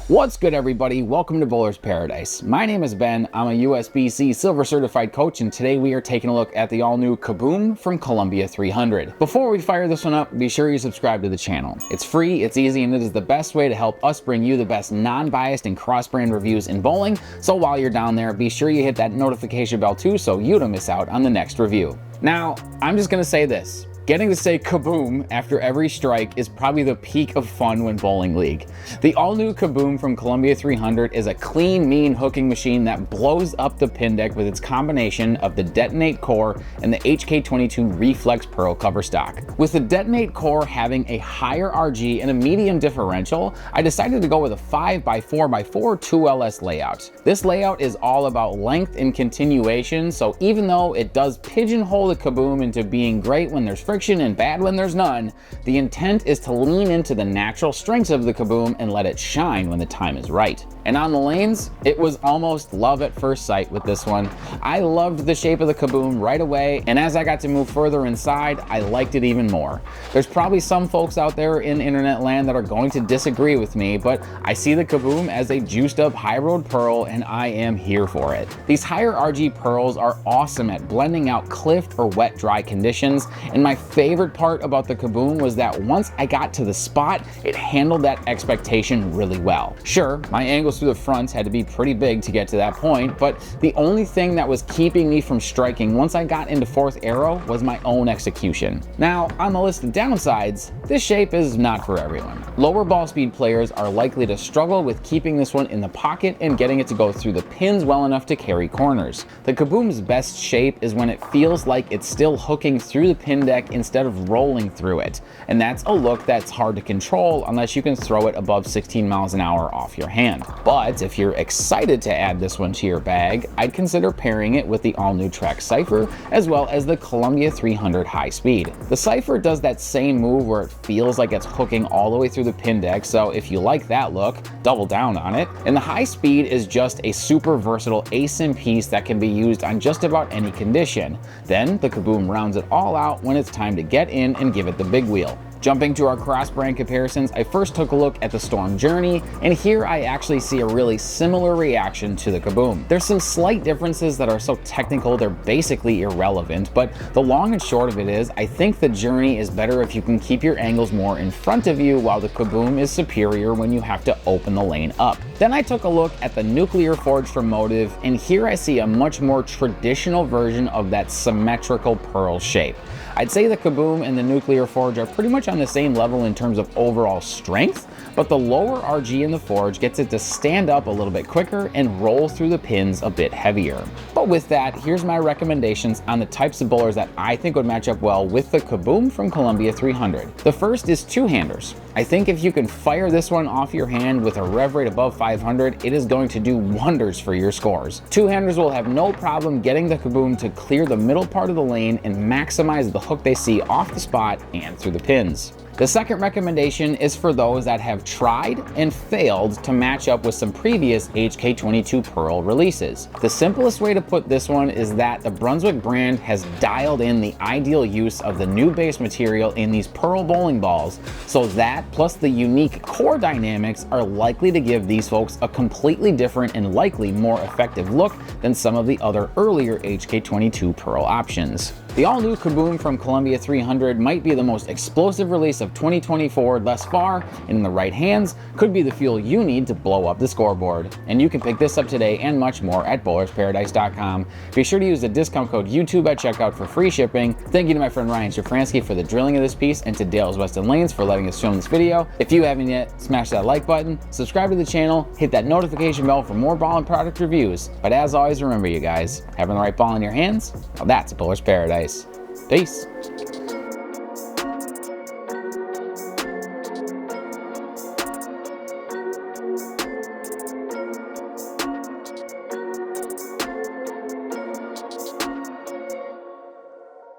What's good, everybody? Welcome to Bowler's Paradise. My name is Ben. I'm a USBC Silver Certified Coach, and today we are taking a look at the all-new Kaboom from Columbia 300. Before we fire this one up, be sure you subscribe to the channel. It's free, it's easy, and it is the best way to help us bring you the best non-biased and cross-brand reviews in bowling. So while you're down there, be sure you hit that notification bell too so you don't miss out on the next review. Now, I'm just gonna say this. Getting to say Kaboom after every strike is probably the peak of fun when bowling league. The all-new Kaboom from Columbia 300 is a clean, mean hooking machine that blows up the pin deck with its combination of the detonate core and the HK22 reflex pearl cover stock. With the detonate core having a higher RG and a medium differential, I decided to go with a 5x4x4 2LS layout. This layout is all about length and continuation, so even though it does pigeonhole the Kaboom into being great when there's friction and bad when there's none, the intent is to lean into the natural strengths of the Kaboom and let it shine when the time is right. And on the lanes, it was almost love at first sight with this one. I loved the shape of the Kaboom right away, and as I got to move further inside, I liked it even more. There's probably some folks out there in internet land that are going to disagree with me, but I see the Kaboom as a juiced up Hyroad pearl, and I am here for it. These higher RG pearls are awesome at blending out cliff or wet dry conditions, and my favorite part about the Kaboom was that once I got to the spot, it handled that expectation really well. Sure, my angles through the fronts had to be pretty big to get to that point, but the only thing that was keeping me from striking once I got into fourth arrow was my own execution. Now, on the list of downsides, this shape is not for everyone. Lower ball speed players are likely to struggle with keeping this one in the pocket and getting it to go through the pins well enough to carry corners. The Kaboom's best shape is when it feels like it's still hooking through the pin deck instead of rolling through it, and that's a look that's hard to control unless you can throw it above 16 miles an hour off your hand. But if you're excited to add this one to your bag, I'd consider pairing it with the all-new Track Cypher as well as the Columbia 300 High Speed. The Cypher does that same move where it feels like it's hooking all the way through the pin deck, so if you like that look, double down on it. And the High Speed is just a super versatile ASIM piece that can be used on just about any condition. Then the Kaboom rounds it all out when it's time to get in and give it the big wheel. Jumping to our cross-brand comparisons, I first took a look at the Storm Journey, and here I actually see a really similar reaction to the Kaboom. There's some slight differences that are so technical they're basically irrelevant, but the long and short of it is, I think the Journey is better if you can keep your angles more in front of you, while the Kaboom is superior when you have to open the lane up. Then I took a look at the Nuclear Forge from Motive, and here I see a much more traditional version of that symmetrical pearl shape. I'd say the Kaboom and the Nuclear Forge are pretty much on the same level in terms of overall strength, but the lower RG in the Forge gets it to stand up a little bit quicker and roll through the pins a bit heavier. But with that, here's my recommendations on the types of bowlers that I think would match up well with the Kaboom from Columbia 300. The first is two-handers. I think if you can fire this one off your hand with a rev rate above 500, it is going to do wonders for your scores. Two-handers will have no problem getting the Kaboom to clear the middle part of the lane and maximize the hook they see off the spot and through the pins. The second recommendation is for those that have tried and failed to match up with some previous HK22 Pearl releases. The simplest way to put this one is that the Brunswick brand has dialed in the ideal use of the new base material in these Pearl bowling balls, so that plus the unique core dynamics are likely to give these folks a completely different and likely more effective look than some of the other earlier HK22 Pearl options. The all-new Kaboom from Columbia 300 might be the most explosive release of 2024 thus far, and in the right hands, could be the fuel you need to blow up the scoreboard. And you can pick this up today and much more at bowlersparadise.com. Be sure to use the discount code YouTube at checkout for free shipping. Thank you to my friend Ryan Shafransky for the drilling of this piece, and to Dale's Weston Lanes for letting us film this video. If you haven't yet, smash that like button, subscribe to the channel, hit that notification bell for more ball and product reviews. But as always, remember you guys, having the right ball in your hands, well, that's a bowler's paradise. Peace.